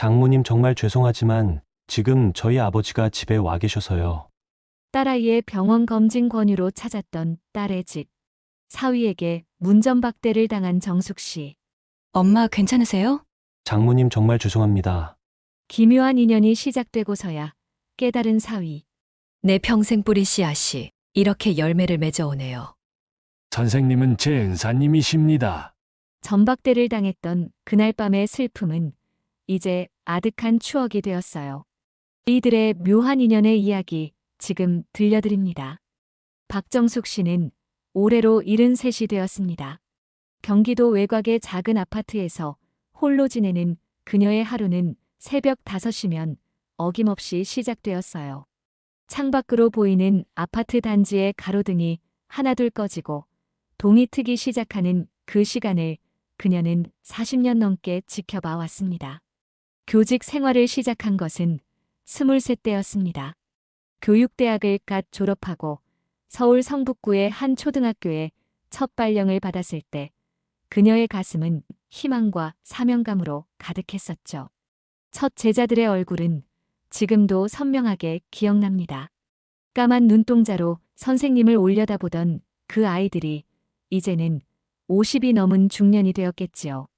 장모님 정말 죄송하지만 지금 저희 아버지가 집에 와 계셔서요. 딸아이의 병원 검진 권유로 찾았던 딸의 집. 사위에게 문전박대를 당한 정숙 씨. 엄마 괜찮으세요? 장모님 정말 죄송합니다. 기묘한 인연이 시작되고서야 깨달은 사위. 내 평생 뿌리 씨앗이 이렇게 열매를 맺어오네요. 선생님은 제 은사님이십니다. 전박대를 당했던 그날 밤의 슬픔은 이제 아득한 추억이 되었어요. 이들의 묘한 인연의 이야기 지금 들려드립니다. 박정숙 씨는 올해로 73이 되었습니다. 경기도 외곽의 작은 아파트에서 홀로 지내는 그녀의 하루는 새벽 5시면 어김없이 시작되었어요. 창밖으로 보이는 아파트 단지의 가로등이 하나둘 꺼지고 동이 트기 시작하는 그 시간을 그녀는 40년 넘게 지켜봐 왔습니다. 교직 생활을 시작한 것은 23 때였습니다. 교육대학을 갓 졸업하고 서울 성북구의 한 초등학교에 첫 발령을 받았을 때 그녀의 가슴은 희망과 사명감으로 가득했었죠. 첫 제자들의 얼굴은 지금도 선명하게 기억납니다. 까만 눈동자로 선생님을 올려다보던 그 아이들이 이제는 50이 넘은 중년이 되었겠지요.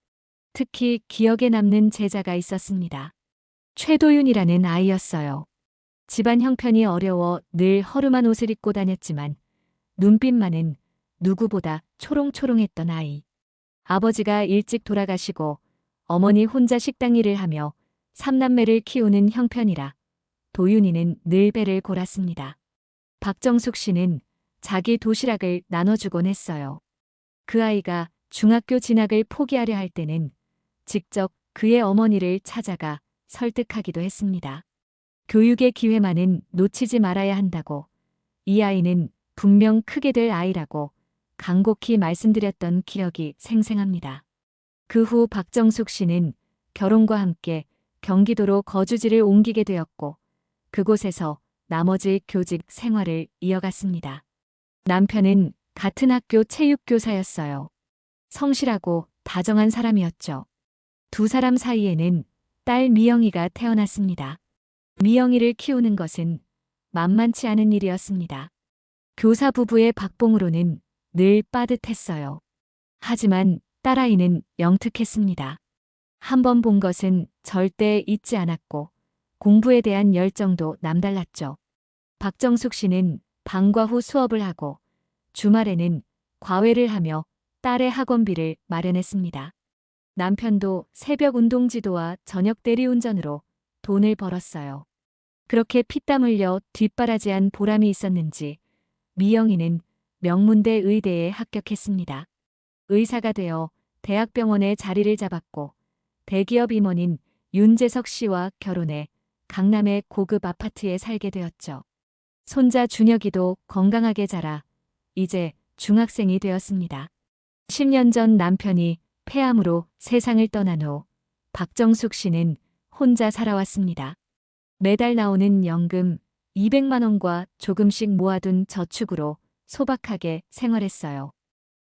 특히 기억에 남는 제자가 있었습니다. 최도윤이라는 아이였어요. 집안 형편이 어려워 늘 허름한 옷을 입고 다녔지만 눈빛만은 누구보다 초롱초롱했던 아이. 아버지가 일찍 돌아가시고 어머니 혼자 식당 일을 하며 삼남매를 키우는 형편이라 도윤이는 늘 배를 골았습니다. 박정숙 씨는 자기 도시락을 나눠주곤 했어요. 그 아이가 중학교 진학을 포기하려 할 때는 직접 그의 어머니를 찾아가 설득하기도 했습니다. 교육의 기회만은 놓치지 말아야 한다고, 이 아이는 분명 크게 될 아이라고 간곡히 말씀드렸던 기억이 생생합니다. 그 후 박정숙 씨는 결혼과 함께 경기도로 거주지를 옮기게 되었고 그곳에서 나머지 교직 생활을 이어갔습니다. 남편은 같은 학교 체육교사였어요. 성실하고 다정한 사람이었죠. 두 사람 사이에는 딸 미영이가 태어났습니다. 미영이를 키우는 것은 만만치 않은 일이었습니다. 교사 부부의 박봉으로는 늘 빠듯했어요. 하지만 딸아이는 영특했습니다. 한 번 본 것은 절대 잊지 않았고 공부에 대한 열정도 남달랐죠. 박정숙 씨는 방과 후 수업을 하고 주말에는 과외를 하며 딸의 학원비를 마련했습니다. 남편도 새벽 운동지도와 저녁 대리운전으로 돈을 벌었어요. 그렇게 피땀 흘려 뒷바라지한 보람이 있었는지 미영이는 명문대 의대에 합격했습니다. 의사가 되어 대학병원에 자리를 잡았고 대기업 임원인 윤재석 씨와 결혼해 강남의 고급 아파트에 살게 되었죠. 손자 준혁이도 건강하게 자라 이제 중학생이 되었습니다. 10년 전 남편이 폐암으로 세상을 떠난 후 박정숙 씨는 혼자 살아왔습니다. 매달 나오는 연금 200만 원과 조금씩 모아둔 저축으로 소박하게 생활했어요.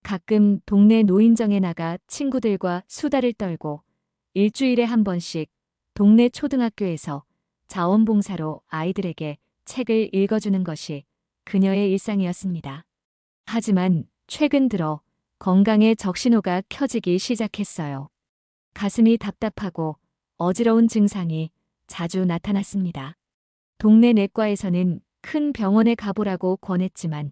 가끔 동네 노인정에 나가 친구들과 수다를 떨고 일주일에 한 번씩 동네 초등학교에서 자원봉사로 아이들에게 책을 읽어주는 것이 그녀의 일상이었습니다. 하지만 최근 들어 건강에 적신호가 켜지기 시작했어요. 가슴이 답답하고 어지러운 증상이 자주 나타났습니다. 동네 내과에서는 큰 병원에 가보라고 권했지만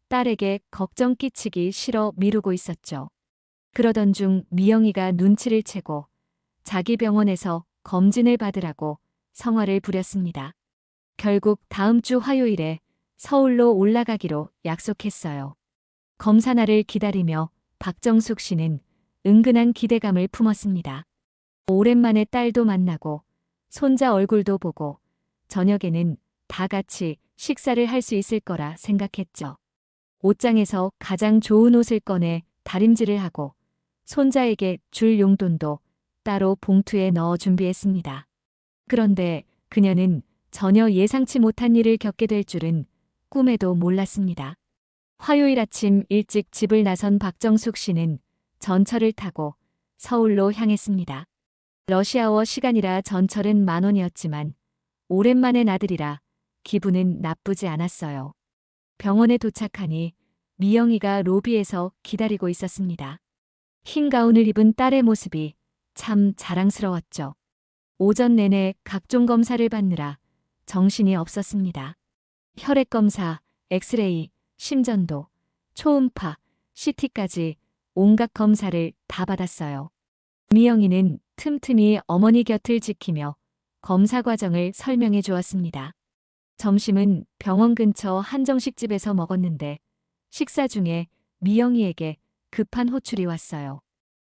딸에게 걱정 끼치기 싫어 미루고 있었죠. 그러던 중 미영이가 눈치를 채고 자기 병원에서 검진을 받으라고 성화를 부렸습니다. 결국 다음 주 화요일에 서울로 올라가기로 약속했어요. 검사 날을 기다리며 박정숙 씨는 은근한 기대감을 품었습니다. 오랜만에 딸도 만나고 손자 얼굴도 보고 저녁에는 다 같이 식사를 할 수 있을 거라 생각했죠. 옷장에서 가장 좋은 옷을 꺼내 다림질을 하고 손자에게 줄 용돈도 따로 봉투에 넣어 준비했습니다. 그런데 그녀는 전혀 예상치 못한 일을 겪게 될 줄은 꿈에도 몰랐습니다. 화요일 아침 일찍 집을 나선 박정숙 씨는 전철을 타고 서울로 향했습니다. 러시아워 시간이라 전철은 10,000원이었지만 오랜만에 나들이라 기분은 나쁘지 않았어요. 병원에 도착하니 미영이가 로비에서 기다리고 있었습니다. 흰 가운을 입은 딸의 모습이 참 자랑스러웠죠. 오전 내내 각종 검사를 받느라 정신이 없었습니다. 혈액 검사, 엑스레이, 심전도, 초음파, CT까지 온갖 검사를 다 받았어요. 미영이는 틈틈이 어머니 곁을 지키며 검사 과정을 설명해 주었습니다. 점심은 병원 근처 한정식집에서 먹었는데 식사 중에 미영이에게 급한 호출이 왔어요.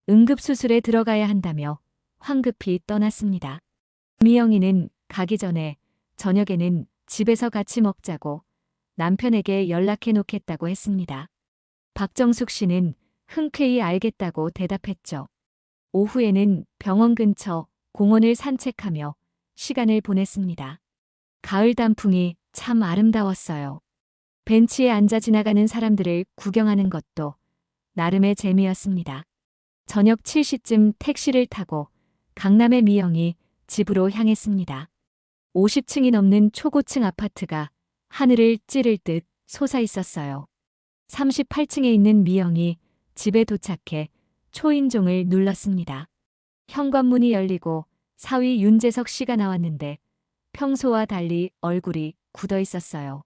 응급수술에 들어가야 한다며 황급히 떠났습니다. 미영이는 가기 전에 저녁에는 집에서 같이 먹자고 남편에게 연락해 놓겠다고 했습니다. 박정숙 씨는 흔쾌히 알겠다고 대답했죠. 오후에는 병원 근처 공원을 산책하며 시간을 보냈습니다. 가을 단풍이 참 아름다웠어요. 벤치에 앉아 지나가는 사람들을 구경하는 것도 나름의 재미였습니다. 저녁 7시쯤 택시를 타고 강남의 미영이 집으로 향했습니다. 50층이 넘는 초고층 아파트가 하늘을 찌를 듯 솟아 있었어요. 38층에 있는 미영이 집에 도착해 초인종을 눌렀습니다. 현관문이 열리고 사위 윤재석 씨가 나왔는데 평소와 달리 얼굴이 굳어 있었어요.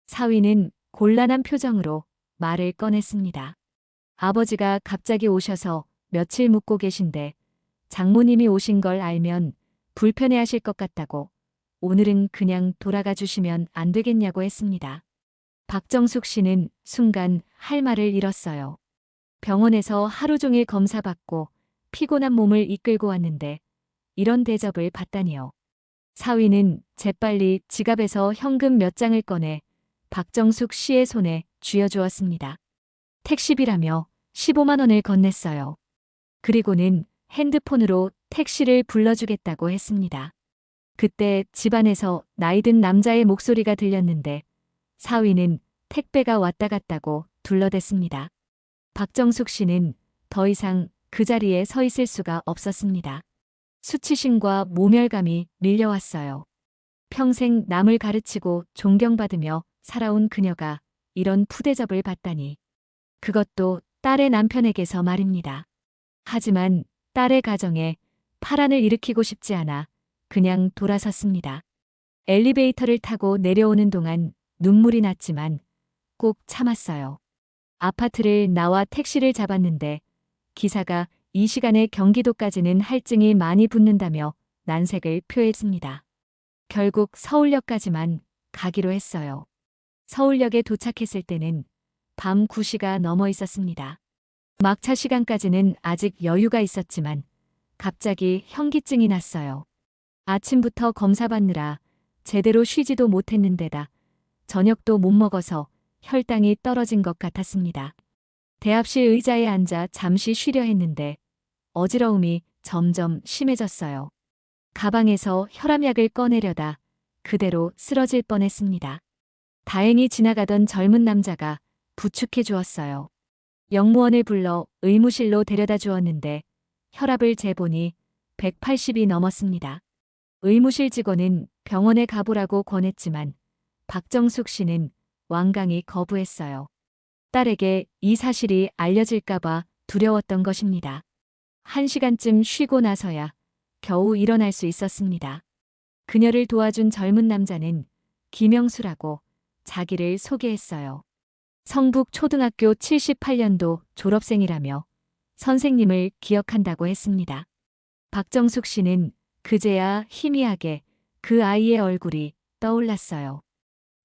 사위는 곤란한 표정으로 말을 꺼냈습니다. 아버지가 갑자기 오셔서 며칠 묵고 계신데 장모님이 오신 걸 알면 불편해하실 것 같다고 오늘은 그냥 돌아가 주시면 안 되겠냐고 했습니다. 박정숙 씨는 순간 할 말을 잃었어요. 병원에서 하루 종일 검사받고 피곤한 몸을 이끌고 왔는데 이런 대접을 받다니요. 사위는 재빨리 지갑에서 현금 몇 장을 꺼내 박정숙 씨의 손에 쥐어주었습니다. 택시비라며 15만 원을 건넸어요. 그리고는 핸드폰으로 택시를 불러주겠다고 했습니다. 그때 집안에서 나이든 남자의 목소리가 들렸는데 사위는 택배가 왔다 갔다고 둘러댔습니다. 박정숙 씨는 더 이상 그 자리에 서 있을 수가 없었습니다. 수치심과 모멸감이 밀려왔어요. 평생 남을 가르치고 존경받으며 살아온 그녀가 이런 푸대접을 받다니. 그것도 딸의 남편에게서 말입니다. 하지만 딸의 가정에 파란을 일으키고 싶지 않아 그냥 돌아섰습니다. 엘리베이터를 타고 내려오는 동안 눈물이 났지만 꼭 참았어요. 아파트를 나와 택시를 잡았는데 기사가 이 시간에 경기도까지는 할증이 많이 붙는다며 난색을 표했습니다. 결국 서울역까지만 가기로 했어요. 서울역에 도착했을 때는 밤 9시가 넘어 있었습니다. 막차 시간까지는 아직 여유가 있었지만 갑자기 현기증이 났어요. 아침부터 검사받느라 제대로 쉬지도 못했는데다 저녁도 못 먹어서 혈당이 떨어진 것 같았습니다. 대합실 의자에 앉아 잠시 쉬려 했는데 어지러움이 점점 심해졌어요. 가방에서 혈압약을 꺼내려다 그대로 쓰러질 뻔했습니다. 다행히 지나가던 젊은 남자가 부축해 주었어요. 영무원을 불러 의무실로 데려다 주었는데 혈압을 재보니 180이 넘었습니다. 의무실 직원은 병원에 가보라고 권했지만 박정숙 씨는 완강히 거부했어요. 딸에게 이 사실이 알려질까봐 두려웠던 것입니다. 1시간쯤 쉬고 나서야 겨우 일어날 수 있었습니다. 그녀를 도와준 젊은 남자는 김영수라고 자기를 소개했어요. 성북 초등학교 78년도 졸업생이라며 선생님을 기억한다고 했습니다. 박정숙 씨는 그제야 희미하게 그 아이의 얼굴이 떠올랐어요.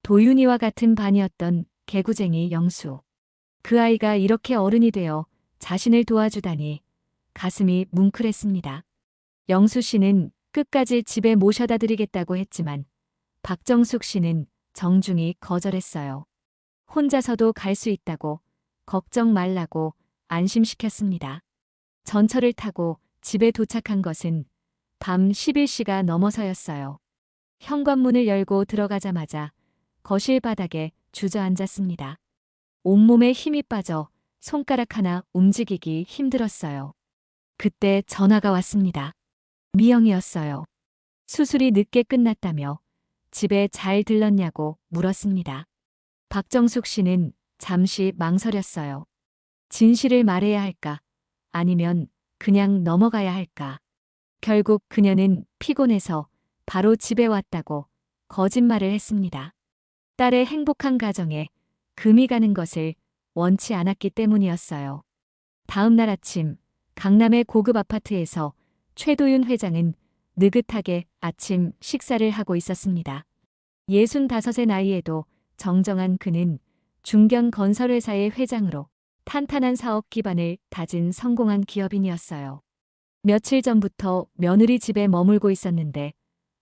도윤이와 같은 반이었던 개구쟁이 영수. 그 아이가 이렇게 어른이 되어 자신을 도와주다니 가슴이 뭉클했습니다. 영수 씨는 끝까지 집에 모셔다 드리겠다고 했지만 박정숙 씨는 정중히 거절했어요. 혼자서도 갈 수 있다고 걱정 말라고 안심시켰습니다. 전철을 타고 집에 도착한 것은 밤 11시가 넘어서였어요. 현관문을 열고 들어가자마자 거실 바닥에 주저앉았습니다. 온몸에 힘이 빠져 손가락 하나 움직이기 힘들었어요. 그때 전화가 왔습니다. 미영이었어요. 수술이 늦게 끝났다며 집에 잘 들렀냐고 물었습니다. 박정숙 씨는 잠시 망설였어요. 진실을 말해야 할까? 아니면 그냥 넘어가야 할까? 결국 그녀는 피곤해서 바로 집에 왔다고 거짓말을 했습니다. 딸의 행복한 가정에 금이 가는 것을 원치 않았기 때문이었어요. 다음 날 아침 강남의 고급 아파트에서 최도윤 회장은 느긋하게 아침 식사를 하고 있었습니다. 65의 나이에도 정정한 그는 중견 건설회사의 회장으로 탄탄한 사업 기반을 다진 성공한 기업인이었어요. 며칠 전부터 며느리 집에 머물고 있었는데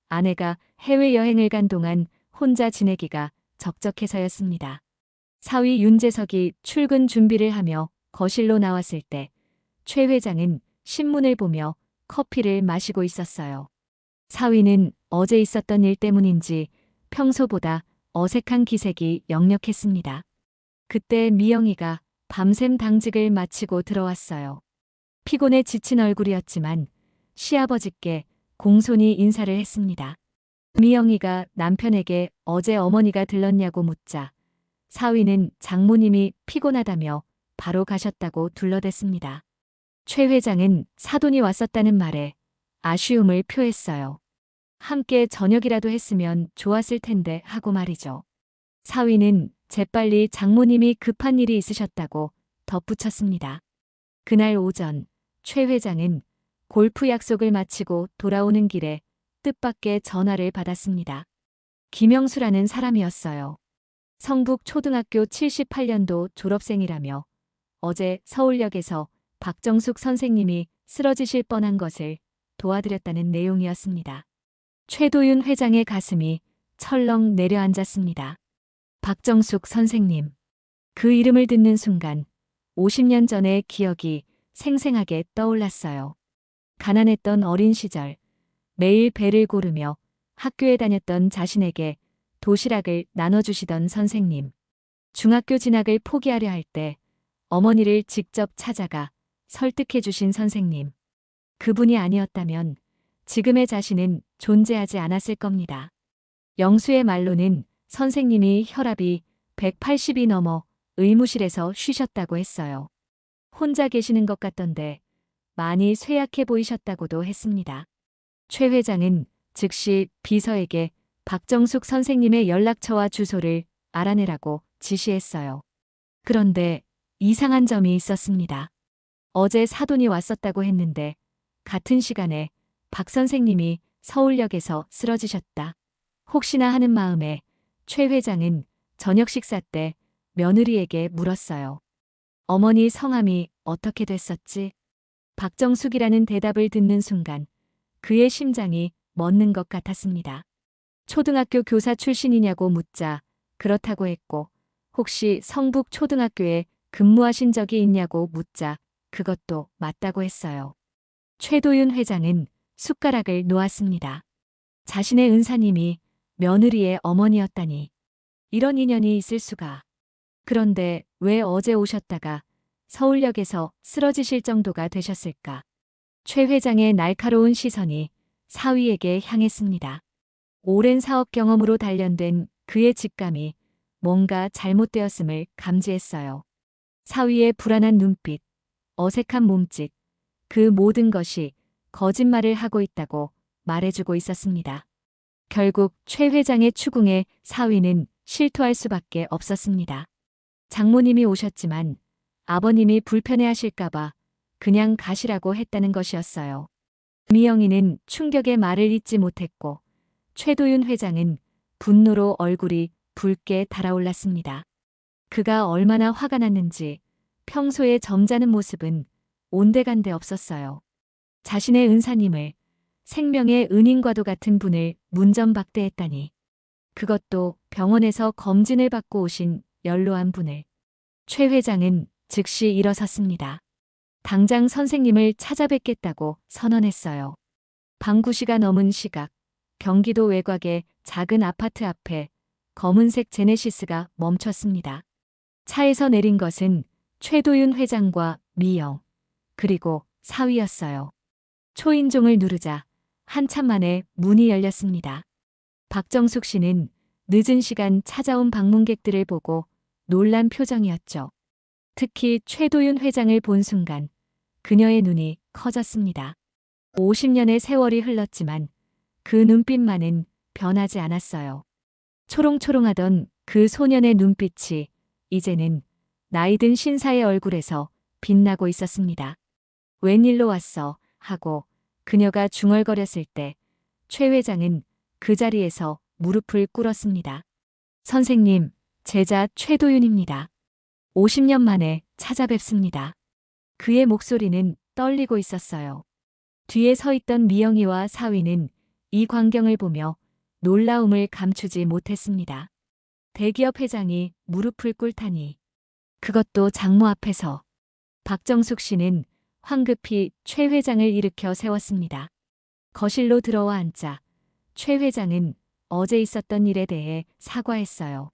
아내가 해외여행을 간 동안 혼자 지내기가 적적해서였습니다. 사위 윤재석이 출근 준비를 하며 거실로 나왔을 때 최 회장은 신문을 보며 커피를 마시고 있었어요. 사위는 어제 있었던 일 때문인지 평소보다 어색한 기색이 역력했습니다. 그때 미영이가 밤샘 당직을 마치고 들어왔어요. 피곤에 지친 얼굴이었지만 시아버지께 공손히 인사를 했습니다. 미영이가 남편에게 어제 어머니가 들렀냐고 묻자 사위는 장모님이 피곤하다며 바로 가셨다고 둘러댔습니다. 최 회장은 사돈이 왔었다는 말에 아쉬움을 표했어요. 함께 저녁이라도 했으면 좋았을 텐데 하고 말이죠. 사위는 재빨리 장모님이 급한 일이 있으셨다고 덧붙였습니다. 그날 오전 최 회장은 골프 약속을 마치고 돌아오는 길에 뜻밖의 전화를 받았습니다. 김영수라는 사람이었어요. 성북 초등학교 78년도 졸업생이라며 어제 서울역에서 박정숙 선생님이 쓰러지실 뻔한 것을 도와드렸다는 내용이었습니다. 최도윤 회장의 가슴이 철렁 내려앉았습니다. 박정숙 선생님. 그 이름을 듣는 순간 50년 전의 기억이 생생하게 떠올랐어요. 가난했던 어린 시절 매일 배를 고르며 학교에 다녔던 자신에게 도시락을 나눠주시던 선생님. 중학교 진학을 포기하려 할 때 어머니를 직접 찾아가 설득해 주신 선생님. 그분이 아니었다면 지금의 자신은 존재하지 않았을 겁니다. 영수의 말로는 선생님이 혈압이 180이 넘어 의무실에서 쉬셨다고 했어요. 혼자 계시는 것 같던데 많이 쇠약해 보이셨다고도 했습니다. 최 회장은 즉시 비서에게 박정숙 선생님의 연락처와 주소를 알아내라고 지시했어요. 그런데 이상한 점이 있었습니다. 어제 사돈이 왔었다고 했는데 같은 시간에 박 선생님이 서울역에서 쓰러지셨다. 혹시나 하는 마음에 최 회장은 저녁 식사 때 며느리에게 물었어요. 어머니 성함이 어떻게 됐었지? 박정숙이라는 대답을 듣는 순간 그의 심장이 멎는 것 같았습니다. 초등학교 교사 출신이냐고 묻자 그렇다고 했고 혹시 성북 초등학교에 근무하신 적이 있냐고 묻자 그것도 맞다고 했어요. 최도윤 회장은 숟가락을 놓았습니다. 자신의 은사님이 며느리의 어머니였다니. 이런 인연이 있을 수가. 그런데 왜 어제 오셨다가 서울역에서 쓰러지실 정도가 되셨을까? 최 회장의 날카로운 시선이 사위에게 향했습니다. 오랜 사업 경험으로 단련된 그의 직감이 뭔가 잘못되었음을 감지했어요. 사위의 불안한 눈빛, 어색한 몸짓, 그 모든 것이 거짓말을 하고 있다고 말해주고 있었습니다. 결국 최 회장의 추궁에 사위는 실토할 수밖에 없었습니다. 장모님이 오셨지만 아버님이 불편해하실까봐 그냥 가시라고 했다는 것이었어요. 미영이는 충격의 말을 잇지 못했고 최도윤 회장은 분노로 얼굴이 붉게 달아올랐습니다. 그가 얼마나 화가 났는지 평소에 점잖은 모습은 온데간데 없었어요. 자신의 은사님을 생명의 은인과도 같은 분을 문전박대했다니. 그것도 병원에서 검진을 받고 오신 연로한 분을. 최 회장은 즉시 일어섰습니다. 당장 선생님을 찾아뵙겠다고 선언했어요. 밤 9시가 넘은 시각, 경기도 외곽의 작은 아파트 앞에 검은색 제네시스가 멈췄습니다. 차에서 내린 것은 최도윤 회장과 미영, 그리고 사위였어요. 초인종을 누르자 한참 만에 문이 열렸습니다. 박정숙 씨는 늦은 시간 찾아온 방문객들을 보고 놀란 표정이었죠. 특히 최도윤 회장을 본 순간 그녀의 눈이 커졌습니다. 50년의 세월이 흘렀지만 그 눈빛만은 변하지 않았어요. 초롱초롱하던 그 소년의 눈빛이 이제는 나이든 신사의 얼굴에서 빛나고 있었습니다. 웬일로 왔어? 하고 그녀가 중얼거렸을 때 최 회장은 그 자리에서 무릎을 꿇었습니다. 선생님, 제자 최도윤입니다. 50년 만에 찾아뵙습니다. 그의 목소리는 떨리고 있었어요. 뒤에 서 있던 미영이와 사위는 이 광경을 보며 놀라움을 감추지 못했습니다. 대기업 회장이 무릎을 꿇다니. 그것도 장모 앞에서. 박정숙 씨는 황급히 최 회장을 일으켜 세웠습니다. 거실로 들어와 앉자 최 회장은 어제 있었던 일에 대해 사과했어요.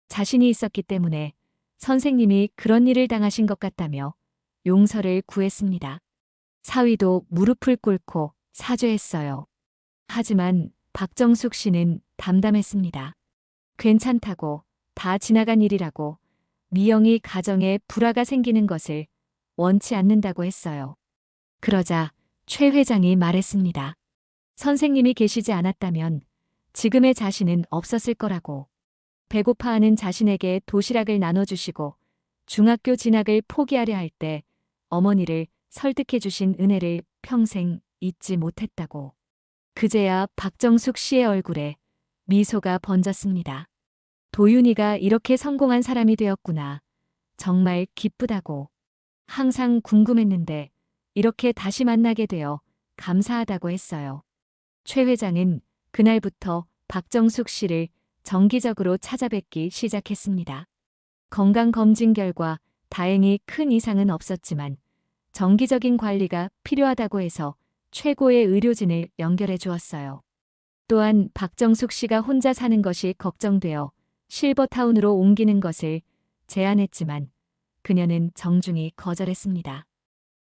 자신이 있었기 때문에 선생님이 그런 일을 당하신 것 같다며 용서를 구했습니다. 사위도 무릎을 꿇고 사죄했어요. 하지만 박정숙 씨는 담담했습니다. 괜찮다고, 다 지나간 일이라고, 미영이 가정에 불화가 생기는 것을 원치 않는다고 했어요. 그러자 최 회장이 말했습니다. 선생님이 계시지 않았다면 지금의 자신은 없었을 거라고. 배고파하는 자신에게 도시락을 나눠주시고 중학교 진학을 포기하려 할 때 어머니를 설득해 주신 은혜를 평생 잊지 못했다고. 그제야 박정숙 씨의 얼굴에 미소가 번졌습니다. 도윤이가 이렇게 성공한 사람이 되었구나. 정말 기쁘다고. 항상 궁금했는데 이렇게 다시 만나게 되어 감사하다고 했어요. 최 회장은 그날부터 박정숙 씨를 정기적으로 찾아뵙기 시작했습니다. 건강검진 결과 다행히 큰 이상은 없었지만 정기적인 관리가 필요하다고 해서 최고의 의료진을 연결해 주었어요. 또한 박정숙 씨가 혼자 사는 것이 걱정되어 실버타운으로 옮기는 것을 제안했지만 그녀는 정중히 거절했습니다.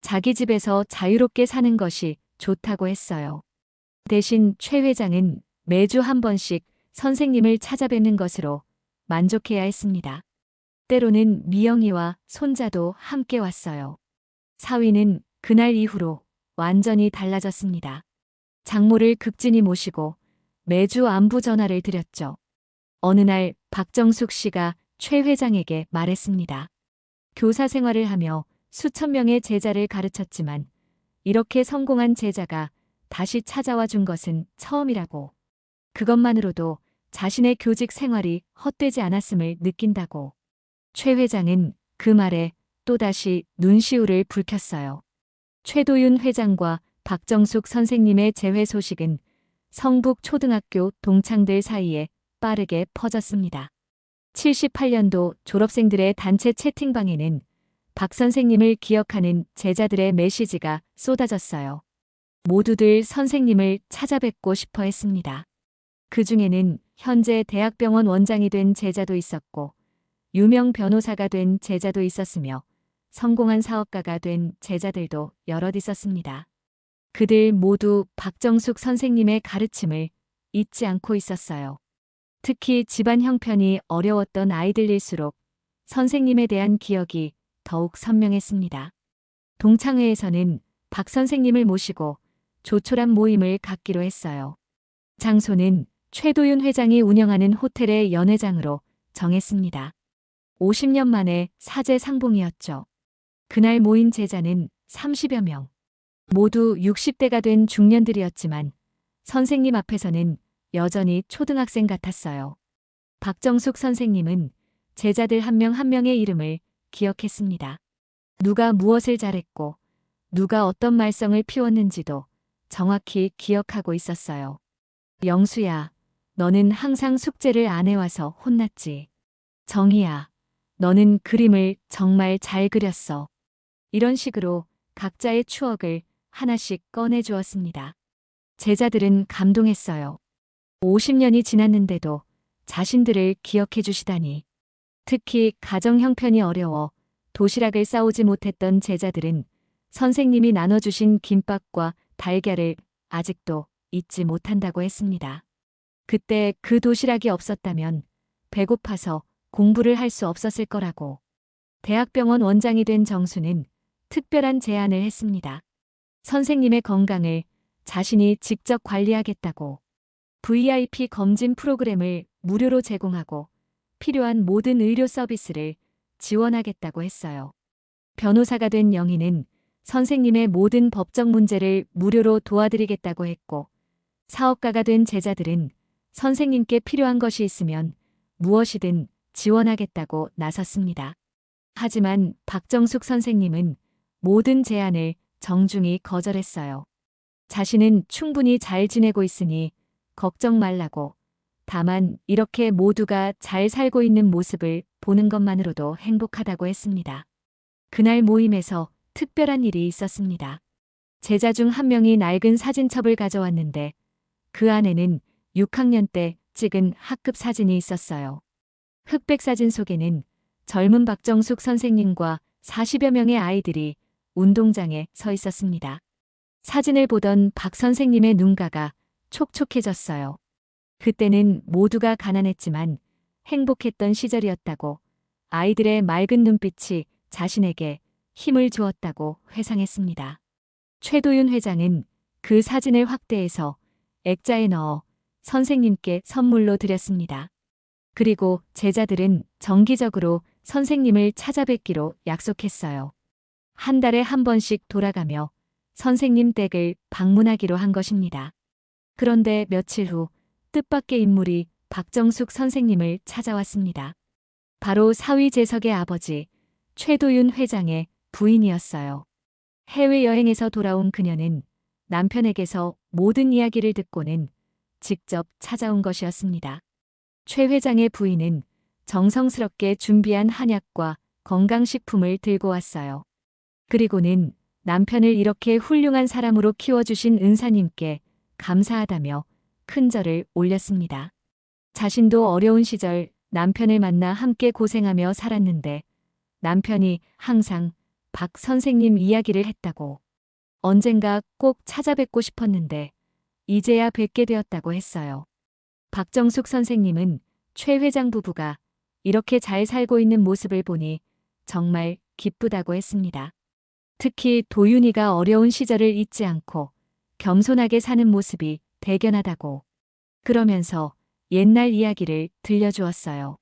자기 집에서 자유롭게 사는 것이 좋다고 했어요. 대신 최 회장은 매주 한 번씩 선생님을 찾아뵙는 것으로 만족해야 했습니다. 때로는 미영이와 손자도 함께 왔어요. 사위는 그날 이후로 완전히 달라졌습니다. 장모를 극진히 모시고 매주 안부 전화를 드렸죠. 어느 날 박정숙 씨가 최 회장에게 말했습니다. 교사 생활을 하며 수천 명의 제자를 가르쳤지만 이렇게 성공한 제자가 다시 찾아와 준 것은 처음이라고. 그것만으로도 자신의 교직 생활이 헛되지 않았음을 느낀다고. 최 회장은 그 말에 또다시 눈시울을 붉혔어요. 최도윤 회장과 박정숙 선생님의 재회 소식은 성북 초등학교 동창들 사이에 빠르게 퍼졌습니다. 78년도 졸업생들의 단체 채팅방에는 박 선생님을 기억하는 제자들의 메시지가 쏟아졌어요. 모두들 선생님을 찾아뵙고 싶어 했습니다. 그 중에는 현재 대학병원 원장이 된 제자도 있었고 유명 변호사가 된 제자도 있었으며 성공한 사업가가 된 제자들도 여럿 있었습니다. 그들 모두 박정숙 선생님의 가르침을 잊지 않고 있었어요. 특히 집안 형편이 어려웠던 아이들일수록 선생님에 대한 기억이 더욱 선명했습니다. 동창회에서는 박 선생님을 모시고 조촐한 모임을 갖기로 했어요. 장소는 최도윤 회장이 운영하는 호텔의 연회장으로 정했습니다. 50년 만에 사제 상봉이었죠. 그날 모인 제자는 30여 명. 모두 60대가 된 중년들이었지만 선생님 앞에서는 여전히 초등학생 같았어요. 박정숙 선생님은 제자들 한 명 한 명의 이름을 기억했습니다. 누가 무엇을 잘했고 누가 어떤 말썽을 피웠는지도 정확히 기억하고 있었어요. 영수야, 너는 항상 숙제를 안 해와서 혼났지. 정희야, 너는 그림을 정말 잘 그렸어. 이런 식으로 각자의 추억을 하나씩 꺼내주었습니다. 제자들은 감동했어요. 50년이 지났는데도 자신들을 기억해 주시다니. 특히 가정 형편이 어려워 도시락을 싸오지 못했던 제자들은 선생님이 나눠주신 김밥과 달걀을 아직도 잊지 못한다고 했습니다. 그때 그 도시락이 없었다면 배고파서 공부를 할 수 없었을 거라고. 대학병원 원장이 된 정수는 특별한 제안을 했습니다. 선생님의 건강을 자신이 직접 관리하겠다고. VIP 검진 프로그램을 무료로 제공하고 필요한 모든 의료 서비스를 지원하겠다고 했어요. 변호사가 된 영희는 선생님의 모든 법적 문제를 무료로 도와드리겠다고 했고, 사업가가 된 제자들은 선생님께 필요한 것이 있으면 무엇이든 지원하겠다고 나섰습니다. 하지만 박정숙 선생님은 모든 제안을 정중히 거절했어요. 자신은 충분히 잘 지내고 있으니 걱정 말라고. 다만 이렇게 모두가 잘 살고 있는 모습을 보는 것만으로도 행복하다고 했습니다. 그날 모임에서 특별한 일이 있었습니다. 제자 중 한 명이 낡은 사진첩을 가져왔는데 그 안에는 6학년 때 찍은 학급 사진이 있었어요. 흑백 사진 속에는 젊은 박정숙 선생님과 40여 명의 아이들이 운동장에 서 있었습니다. 사진을 보던 박 선생님의 눈가가 촉촉해졌어요. 그때는 모두가 가난했지만 행복했던 시절이었다고, 아이들의 맑은 눈빛이 자신에게 힘을 주었다고 회상했습니다. 최도윤 회장은 그 사진을 확대해서 액자에 넣어 선생님께 선물로 드렸습니다. 그리고 제자들은 정기적으로 선생님을 찾아뵙기로 약속했어요. 한 달에 한 번씩 돌아가며 선생님 댁을 방문하기로 한 것입니다. 그런데 며칠 후 뜻밖의 인물이 박정숙 선생님을 찾아왔습니다. 바로 사위재석의 아버지 최도윤 회장의 부인이었어요. 해외여행에서 돌아온 그녀는 남편에게서 모든 이야기를 듣고는 직접 찾아온 것이었습니다. 최 회장의 부인은 정성스럽게 준비한 한약과 건강식품을 들고 왔어요. 그리고는 남편을 이렇게 훌륭한 사람으로 키워주신 은사님께 감사하다며 큰 절을 올렸습니다. 자신도 어려운 시절 남편을 만나 함께 고생하며 살았는데 남편이 항상 박 선생님 이야기를 했다고, 언젠가 꼭 찾아뵙고 싶었는데 이제야 뵙게 되었다고 했어요. 박정숙 선생님은 최 회장 부부가 이렇게 잘 살고 있는 모습을 보니 정말 기쁘다고 했습니다. 특히 도윤이가 어려운 시절을 잊지 않고 겸손하게 사는 모습이 대견하다고. 그러면서 옛날 이야기를 들려주었어요.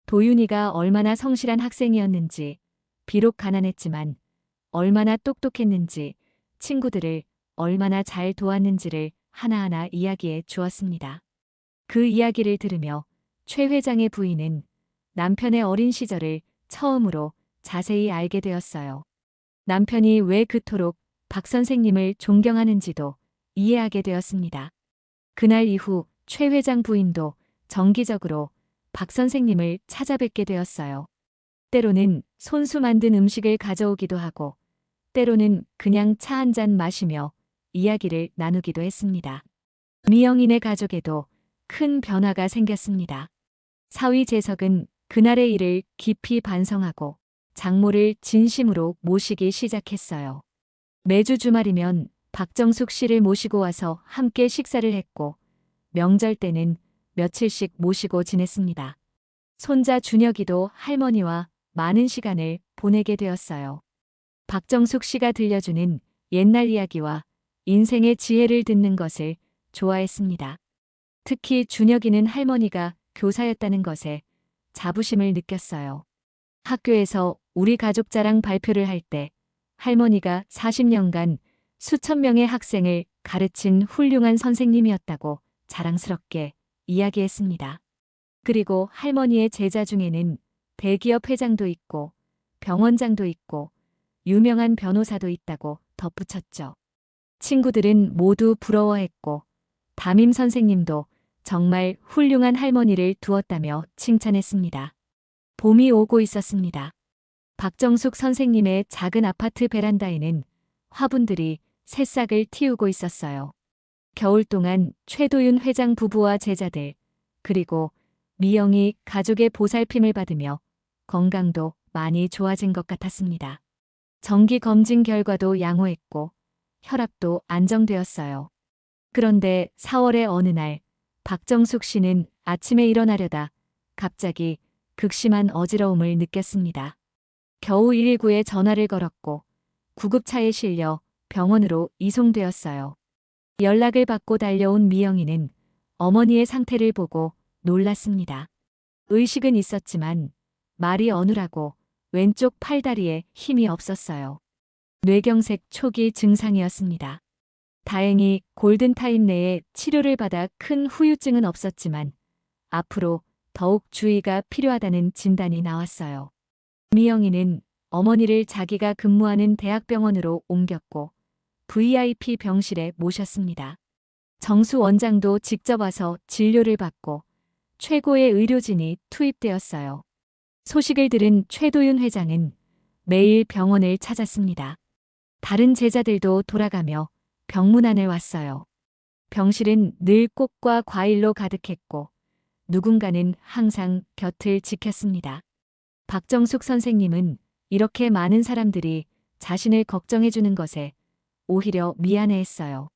도윤이가 얼마나 성실한 학생이었는지, 비록 가난했지만 얼마나 똑똑했는지, 친구들을 얼마나 잘 도왔는지를 하나하나 이야기해 주었습니다. 그 이야기를 들으며 최 회장의 부인은 남편의 어린 시절을 처음으로 자세히 알게 되었어요. 남편이 왜 그토록 박 선생님을 존경하는지도 이해하게 되었습니다. 그날 이후 최 회장 부인도 정기적으로 박 선생님을 찾아뵙게 되었어요. 때로는 손수 만든 음식을 가져오기도 하고, 때로는 그냥 차 한 잔 마시며 이야기를 나누기도 했습니다. 미영인의 가족에도 큰 변화가 생겼습니다. 사위 재석은 그날의 일을 깊이 반성하고 장모를 진심으로 모시기 시작했어요. 매주 주말이면 박정숙 씨를 모시고 와서 함께 식사를 했고, 명절 때는 며칠씩 모시고 지냈습니다. 손자 준혁이도 할머니와 많은 시간을 보내게 되었어요. 박정숙 씨가 들려주는 옛날 이야기와 인생의 지혜를 듣는 것을 좋아했습니다. 특히 준혁이는 할머니가 교사였다는 것에 자부심을 느꼈어요. 학교에서 우리 가족 자랑 발표를 할 때 할머니가 40년간 수천 명의 학생을 가르친 훌륭한 선생님이었다고 자랑스럽게 이야기했습니다. 그리고 할머니의 제자 중에는 대기업 회장도 있고 병원장도 있고 유명한 변호사도 있다고 덧붙였죠. 친구들은 모두 부러워했고 담임 선생님도 정말 훌륭한 할머니를 두었다며 칭찬했습니다. 봄이 오고 있었습니다. 박정숙 선생님의 작은 아파트 베란다에는 화분들이 새싹을 틔우고 있었어요. 겨울 동안 최도윤 회장 부부와 제자들, 그리고 미영이 가족의 보살핌을 받으며 건강도 많이 좋아진 것 같았습니다. 정기 검진 결과도 양호했고 혈압도 안정되었어요. 그런데 4월의 어느 날 박정숙 씨는 아침에 일어나려다 갑자기 극심한 어지러움을 느꼈습니다. 겨우 119에 전화를 걸었고 구급차에 실려 병원으로 이송되었어요. 연락을 받고 달려온 미영이는 어머니의 상태를 보고 놀랐습니다. 의식은 있었지만 말이 어눌하고 왼쪽 팔다리에 힘이 없었어요. 뇌경색 초기 증상이었습니다. 다행히 골든타임 내에 치료를 받아 큰 후유증은 없었지만 앞으로 더욱 주의가 필요하다는 진단이 나왔어요. 미영이는 어머니를 자기가 근무하는 대학병원으로 옮겼고 VIP 병실에 모셨습니다. 정수 원장도 직접 와서 진료를 받고 최고의 의료진이 투입되었어요. 소식을 들은 최도윤 회장은 매일 병원을 찾았습니다. 다른 제자들도 돌아가며 병문안을 왔어요. 병실은 늘 꽃과 과일로 가득했고 누군가는 항상 곁을 지켰습니다. 박정숙 선생님은 이렇게 많은 사람들이 자신을 걱정해주는 것에 오히려 미안해했어요.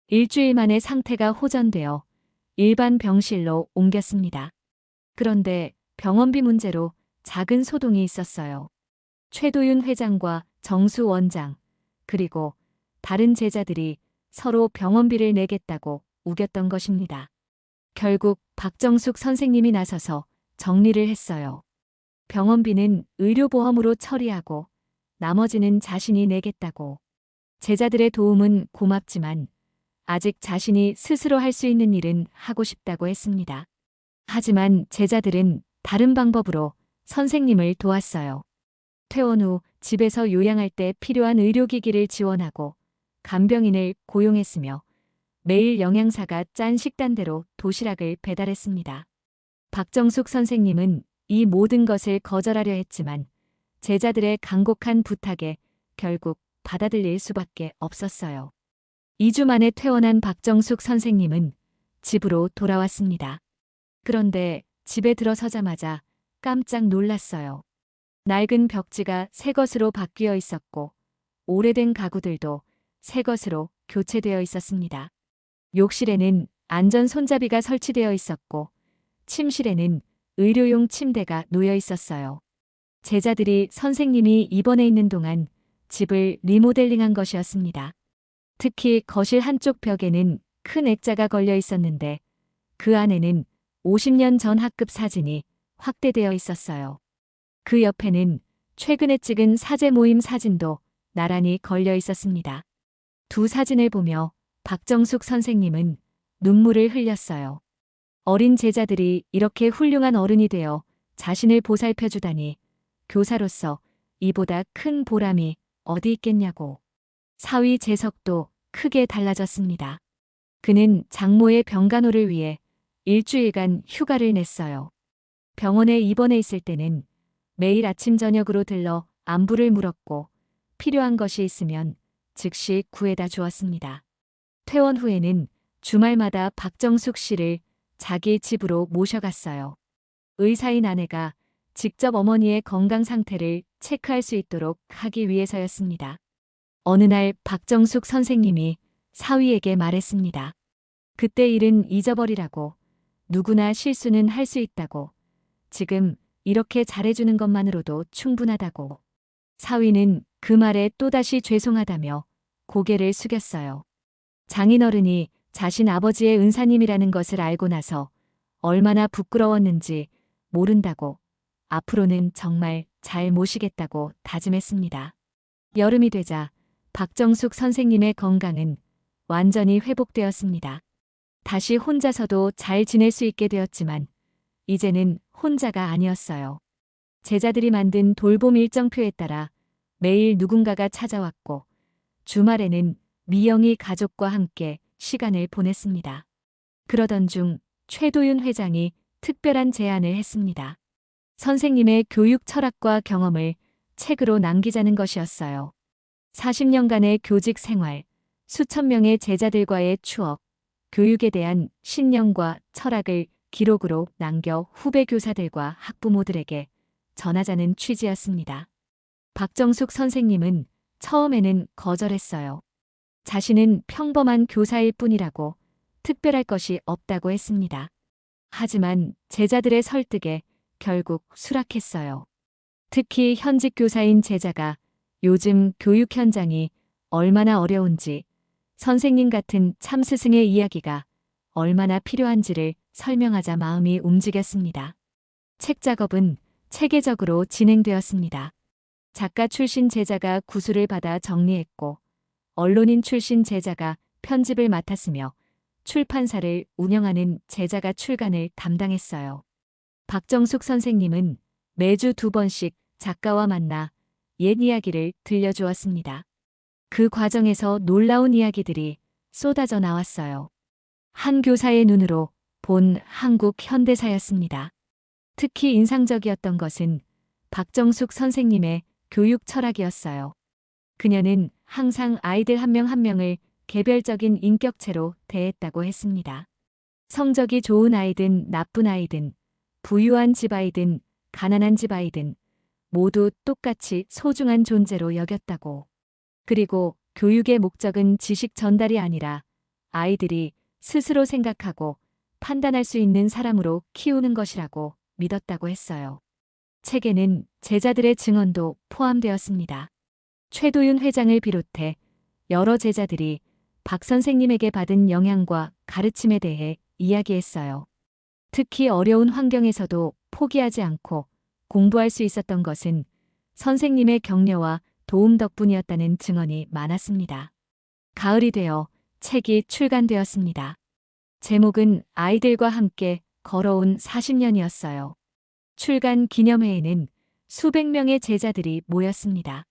일주일 만에 상태가 호전되어 일반 병실로 옮겼습니다. 그런데 병원비 문제로 작은 소동이 있었어요. 최도윤 회장과 정수 원장, 그리고 다른 제자들이 서로 병원비를 내겠다고 우겼던 것입니다. 결국 박정숙 선생님이 나서서 정리를 했어요. 병원비는 의료보험으로 처리하고 나머지는 자신이 내겠다고. 제자들의 도움은 고맙지만 아직 자신이 스스로 할 수 있는 일은 하고 싶다고 했습니다. 하지만 제자들은 다른 방법으로 선생님을 도왔어요. 퇴원 후 집에서 요양할 때 필요한 의료기기를 지원하고 간병인을 고용했으며 매일 영양사가 짠 식단대로 도시락을 배달했습니다. 박정숙 선생님은 이 모든 것을 거절하려 했지만 제자들의 간곡한 부탁에 결국 받아들일 수밖에 없었어요. 2주 만에 퇴원한 박정숙 선생님은 집으로 돌아왔습니다. 그런데 집에 들어서자마자 깜짝 놀랐어요. 낡은 벽지가 새 것으로 바뀌어 있었고 오래된 가구들도 새 것으로 교체되어 있었습니다. 욕실에는 안전 손잡이가 설치되어 있었고 침실에는 의료용 침대가 놓여 있었어요. 제자들이 선생님이 입원해 있는 동안 집을 리모델링한 것이었습니다. 특히 거실 한쪽 벽에는 큰 액자가 걸려 있었는데 그 안에는 50년 전 학급 사진이 확대되어 있었어요. 그 옆에는 최근에 찍은 사제 모임 사진도 나란히 걸려 있었습니다. 두 사진을 보며 박정숙 선생님은 눈물을 흘렸어요. 어린 제자들이 이렇게 훌륭한 어른이 되어 자신을 보살펴주다니 교사로서 이보다 큰 보람이 어디 있겠냐고. 사위 재석도 크게 달라졌습니다. 그는 장모의 병간호를 위해 일주일간 휴가를 냈어요. 병원에 입원해 있을 때는 매일 아침 저녁으로 들러 안부를 물었고 필요한 것이 있으면 즉시 구해다 주었습니다. 퇴원 후에는 주말마다 박정숙 씨를 자기 집으로 모셔갔어요. 의사인 아내가 직접 어머니의 건강 상태를 체크할 수 있도록 하기 위해서였습니다. 어느 날 박정숙 선생님이 사위에게 말했습니다. 그때 일은 잊어버리라고. 누구나 실수는 할 수 있다고. 지금 이렇게 잘해주는 것만으로도 충분하다고. 사위는 그 말에 또다시 죄송하다며 고개를 숙였어요. 장인어른이 자신 아버지의 은사님이라는 것을 알고 나서 얼마나 부끄러웠는지 모른다고 앞으로는 정말 잘 모시겠다고 다짐했습니다. 여름이 되자 박정숙 선생님의 건강은 완전히 회복되었습니다. 다시 혼자서도 잘 지낼 수 있게 되었지만 이제는 혼자가 아니었어요. 제자들이 만든 돌봄 일정표에 따라 매일 누군가가 찾아왔고 주말에는 미영이 가족과 함께 시간을 보냈습니다. 그러던 중 최도윤 회장이 특별한 제안을 했습니다. 선생님의 교육 철학과 경험을 책으로 남기자는 것이었어요. 40년간의 교직 생활, 수천 명의 제자들과의 추억, 교육에 대한 신념과 철학을 기록으로 남겨 후배 교사들과 학부모들에게 전하자는 취지였습니다. 박정숙 선생님은 처음에는 거절했어요. 자신은 평범한 교사일 뿐이라고 특별할 것이 없다고 했습니다. 하지만 제자들의 설득에 결국 수락했어요. 특히 현직 교사인 제자가 요즘 교육 현장이 얼마나 어려운지, 선생님 같은 참스승의 이야기가 얼마나 필요한지를 설명하자 마음이 움직였습니다. 책 작업은 체계적으로 진행되었습니다. 작가 출신 제자가 구술을 받아 정리했고, 언론인 출신 제자가 편집을 맡았으며, 출판사를 운영하는 제자가 출간을 담당했어요. 박정숙 선생님은 매주 2번씩 작가와 만나 옛 이야기를 들려주었습니다. 그 과정에서 놀라운 이야기들이 쏟아져 나왔어요. 한 교사의 눈으로 본 한국 현대사였습니다. 특히 인상적이었던 것은 박정숙 선생님의 교육 철학이었어요. 그녀는 항상 아이들 한 명 한 명을 개별적인 인격체로 대했다고 했습니다. 성적이 좋은 아이든 나쁜 아이든, 부유한 집 아이든 가난한 집 아이든 모두 똑같이 소중한 존재로 여겼다고. 그리고 교육의 목적은 지식 전달이 아니라 아이들이 스스로 생각하고 판단할 수 있는 사람으로 키우는 것이라고 믿었다고 했어요. 책에는 제자들의 증언도 포함되었습니다. 최도윤 회장을 비롯해 여러 제자들이 박 선생님에게 받은 영향과 가르침에 대해 이야기했어요. 특히 어려운 환경에서도 포기하지 않고 공부할 수 있었던 것은 선생님의 격려와 도움 덕분이었다는 증언이 많았습니다. 가을이 되어 책이 출간되었습니다. 제목은 아이들과 함께 걸어온 40년이었어요. 출간 기념회에는 수백 명의 제자들이 모였습니다.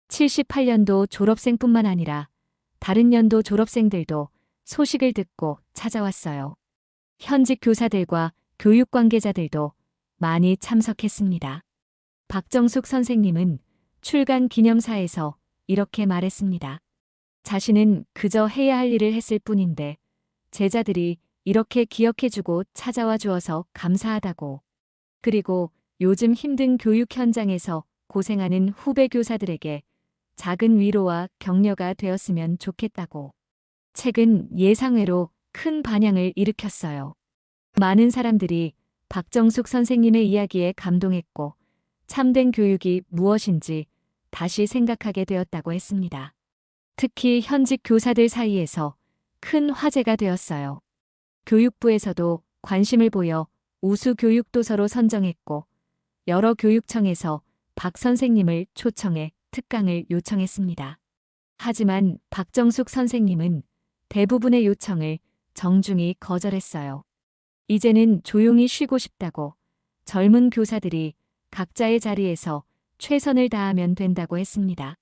78년도 졸업생뿐만 아니라 다른 연도 졸업생들도 소식을 듣고 찾아왔어요. 현직 교사들과 교육 관계자들도 많이 참석했습니다. 박정숙 선생님은 출간 기념사에서 이렇게 말했습니다. 자신은 그저 해야 할 일을 했을 뿐인데 제자들이 이렇게 기억해주고 찾아와 주어서 감사하다고. 그리고 요즘 힘든 교육 현장에서 고생하는 후배 교사들에게 작은 위로와 격려가 되었으면 좋겠다고. 책은 예상외로 큰 반향을 일으켰어요. 많은 사람들이 박정숙 선생님의 이야기에 감동했고 참된 교육이 무엇인지 다시 생각하게 되었다고 했습니다. 특히 현직 교사들 사이에서 큰 화제가 되었어요. 교육부에서도 관심을 보여 우수 교육 도서로 선정했고 여러 교육청에서 박 선생님을 초청해 특강을 요청했습니다. 하지만 박정숙 선생님은 대부분의 요청을 정중히 거절했어요. 이제는 조용히 쉬고 싶다고, 젊은 교사들이 각자의 자리에서 최선을 다하면 된다고 했습니다.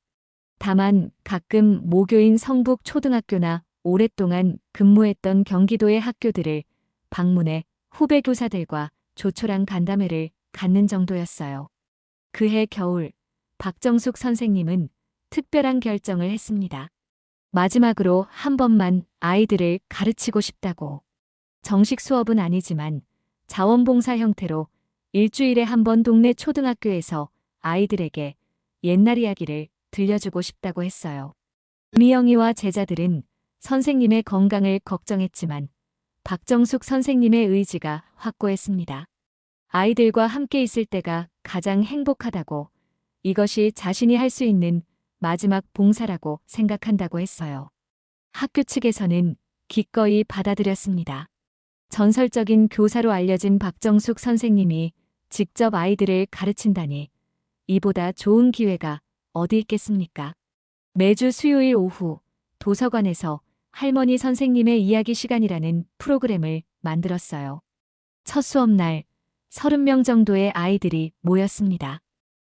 다만 가끔 모교인 성북 초등학교나 오랫동안 근무했던 경기도의 학교들을 방문해 후배 교사들과 조촐한 간담회를 갖는 정도였어요. 그해 겨울 박정숙 선생님은 특별한 결정을 했습니다. 마지막으로 한 번만 아이들을 가르치고 싶다고. 정식 수업은 아니지만 자원봉사 형태로 일주일에 한 번 동네 초등학교에서 아이들에게 옛날 이야기를 들려주고 싶다고 했어요. 미영이와 제자들은 선생님의 건강을 걱정했지만 박정숙 선생님의 의지가 확고했습니다. 아이들과 함께 있을 때가 가장 행복하다고, 이것이 자신이 할 수 있는 마지막 봉사라고 생각한다고 했어요. 학교 측에서는 기꺼이 받아들였습니다. 전설적인 교사로 알려진 박정숙 선생님이 직접 아이들을 가르친다니 이보다 좋은 기회가 어디 있겠습니까? 매주 수요일 오후 도서관에서 할머니 선생님의 이야기 시간이라는 프로그램을 만들었어요. 첫 수업날 30명 정도의 아이들이 모였습니다.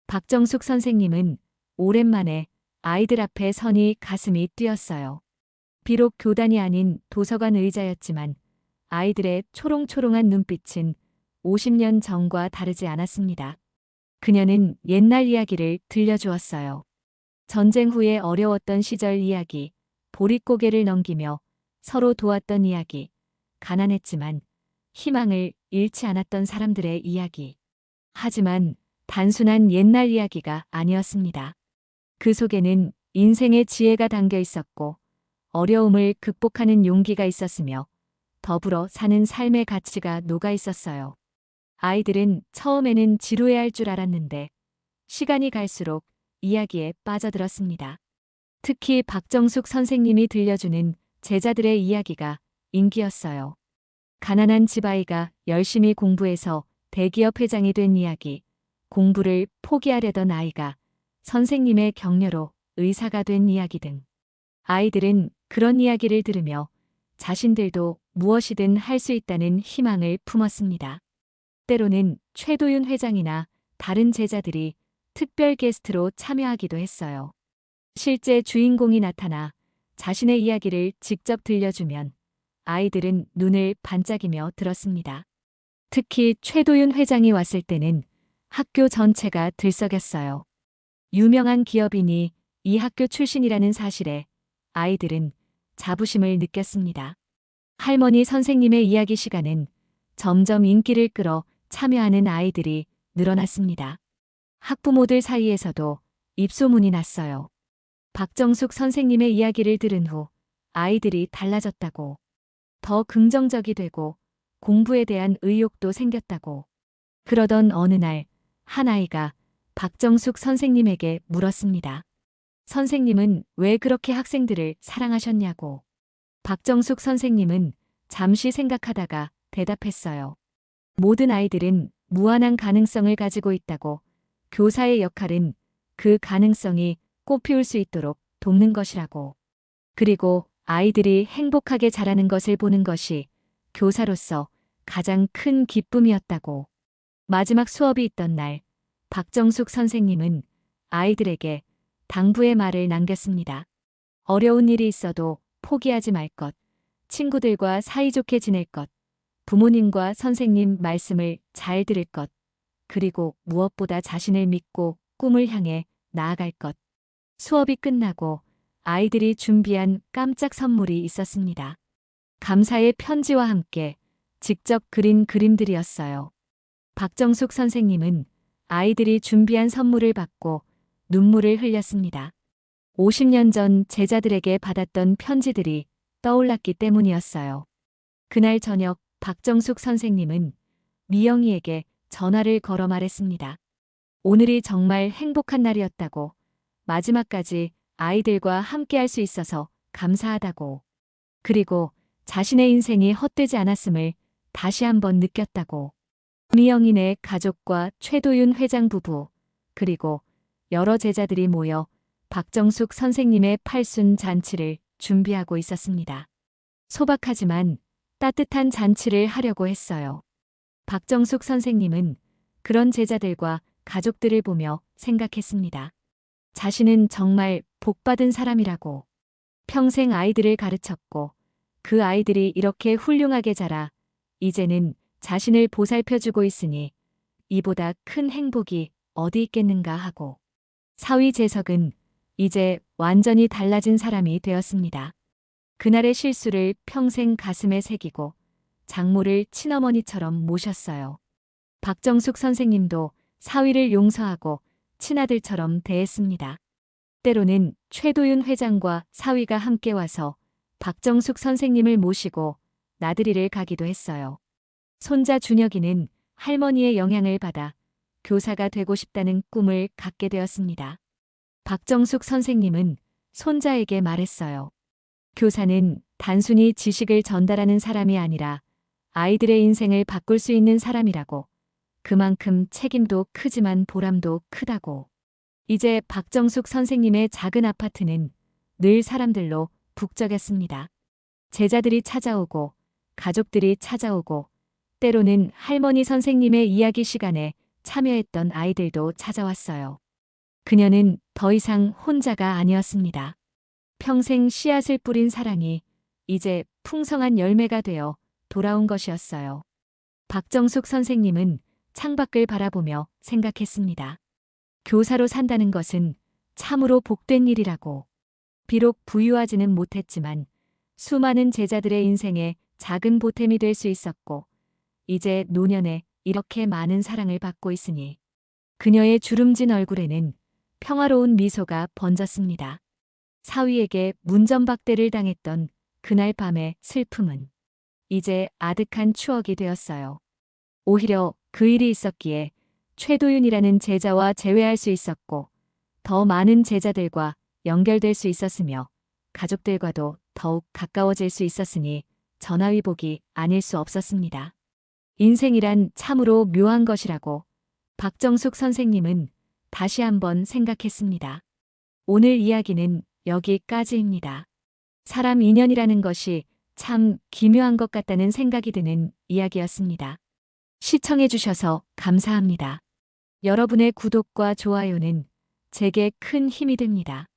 박정숙 선생님은 오랜만에 아이들 앞에 서니 가슴이 뛰었어요. 비록 교단이 아닌 도서관 의자였지만 아이들의 초롱초롱한 눈빛은 50년 전과 다르지 않았습니다. 그녀는 옛날 이야기를 들려주었어요. 전쟁 후에 어려웠던 시절 이야기, 보릿고개를 넘기며 서로 도왔던 이야기, 가난했지만 희망을 잃지 않았던 사람들의 이야기. 하지만 단순한 옛날 이야기가 아니었습니다. 그 속에는 인생의 지혜가 담겨 있었고 어려움을 극복하는 용기가 있었으며 더불어 사는 삶의 가치가 녹아 있었어요. 아이들은 처음에는 지루해할 줄 알았는데 시간이 갈수록 이야기에 빠져들었습니다. 특히 박정숙 선생님이 들려주는 제자들의 이야기가 인기였어요. 가난한 집아이가 열심히 공부해서 대기업 회장이 된 이야기, 공부를 포기하려던 아이가 선생님의 격려로 의사가 된 이야기 등. 아이들은 그런 이야기를 들으며 자신들도 무엇이든 할 수 있다는 희망을 품었습니다. 때로는 최도윤 회장이나 다른 제자들이 특별 게스트로 참여하기도 했어요. 실제 주인공이 나타나 자신의 이야기를 직접 들려주면 아이들은 눈을 반짝이며 들었습니다. 특히 최도윤 회장이 왔을 때는 학교 전체가 들썩였어요. 유명한 기업인이 이 학교 출신이라는 사실에 아이들은 자부심을 느꼈습니다. 할머니 선생님의 이야기 시간은 점점 인기를 끌어 참여하는 아이들이 늘어났습니다. 학부모들 사이에서도 입소문이 났어요. 박정숙 선생님의 이야기를 들은 후 아이들이 달라졌다고, 더 긍정적이 되고 공부에 대한 의욕도 생겼다고. 그러던 어느 날 한 아이가 박정숙 선생님에게 물었습니다. 선생님은 왜 그렇게 학생들을 사랑하셨냐고. 박정숙 선생님은 잠시 생각하다가 대답했어요. 모든 아이들은 무한한 가능성을 가지고 있다고, 교사의 역할은 그 가능성이 꽃피울 수 있도록 돕는 것이라고. 그리고 아이들이 행복하게 자라는 것을 보는 것이 교사로서 가장 큰 기쁨이었다고. 마지막 수업이 있던 날, 박정숙 선생님은 아이들에게 당부의 말을 남겼습니다. 어려운 일이 있어도 포기하지 말 것, 친구들과 사이좋게 지낼 것, 부모님과 선생님 말씀을 잘 들을 것, 그리고 무엇보다 자신을 믿고 꿈을 향해 나아갈 것. 수업이 끝나고 아이들이 준비한 깜짝 선물이 있었습니다. 감사의 편지와 함께 직접 그린 그림들이었어요. 박정숙 선생님은 아이들이 준비한 선물을 받고 눈물을 흘렸습니다. 50년 전 제자들에게 받았던 편지들이 떠올랐기 때문이었어요. 그날 저녁 박정숙 선생님은 미영이에게 전화를 걸어 말했습니다. 오늘이 정말 행복한 날이었다고, 마지막까지 아이들과 함께할 수 있어서 감사하다고, 그리고 자신의 인생이 헛되지 않았음을 다시 한번 느꼈다고. 미영인의 가족과 최도윤 회장 부부, 그리고 여러 제자들이 모여 박정숙 선생님의 팔순 잔치를 준비하고 있었습니다. 소박하지만 따뜻한 잔치를 하려고 했어요. 박정숙 선생님은 그런 제자들과 가족들을 보며 생각했습니다. 자신은 정말 복받은 사람이라고. 평생 아이들을 가르쳤고 그 아이들이 이렇게 훌륭하게 자라 이제는 자신을 보살펴주고 있으니 이보다 큰 행복이 어디 있겠는가 하고. 사위재석은 이제 완전히 달라진 사람이 되었습니다. 그날의 실수를 평생 가슴에 새기고 장모를 친어머니처럼 모셨어요. 박정숙 선생님도 사위를 용서하고 친아들처럼 대했습니다. 때로는 최도윤 회장과 사위가 함께 와서 박정숙 선생님을 모시고 나들이를 가기도 했어요. 손자 준혁이는 할머니의 영향을 받아 교사가 되고 싶다는 꿈을 갖게 되었습니다. 박정숙 선생님은 손자에게 말했어요. 교사는 단순히 지식을 전달하는 사람이 아니라 아이들의 인생을 바꿀 수 있는 사람이라고. 그만큼 책임도 크지만 보람도 크다고. 이제 박정숙 선생님의 작은 아파트는 늘 사람들로 북적였습니다. 제자들이 찾아오고 가족들이 찾아오고 때로는 할머니 선생님의 이야기 시간에 참여했던 아이들도 찾아왔어요. 그녀는 더 이상 혼자가 아니었습니다. 평생 씨앗을 뿌린 사랑이 이제 풍성한 열매가 되어 돌아온 것이었어요. 박정숙 선생님은 창밖을 바라보며 생각했습니다. 교사로 산다는 것은 참으로 복된 일이라고. 비록 부유하지는 못했지만 수많은 제자들의 인생에 작은 보탬이 될 수 있었고 이제 노년에 이렇게 많은 사랑을 받고 있으니 그녀의 주름진 얼굴에는 평화로운 미소가 번졌습니다. 사위에게 문전박대를 당했던 그날 밤의 슬픔은 이제 아득한 추억이 되었어요. 오히려 그 일이 있었기에 최도윤이라는 제자와 재회할 수 있었고 더 많은 제자들과 연결될 수 있었으며 가족들과도 더욱 가까워질 수 있었으니 전화위복이 아닐 수 없었습니다. 인생이란 참으로 묘한 것이라고 박정숙 선생님은 다시 한번 생각했습니다. 오늘 이야기는 여기까지입니다. 사람 인연이라는 것이 참 기묘한 것 같다는 생각이 드는 이야기였습니다. 시청해주셔서 감사합니다. 여러분의 구독과 좋아요는 제게 큰 힘이 됩니다.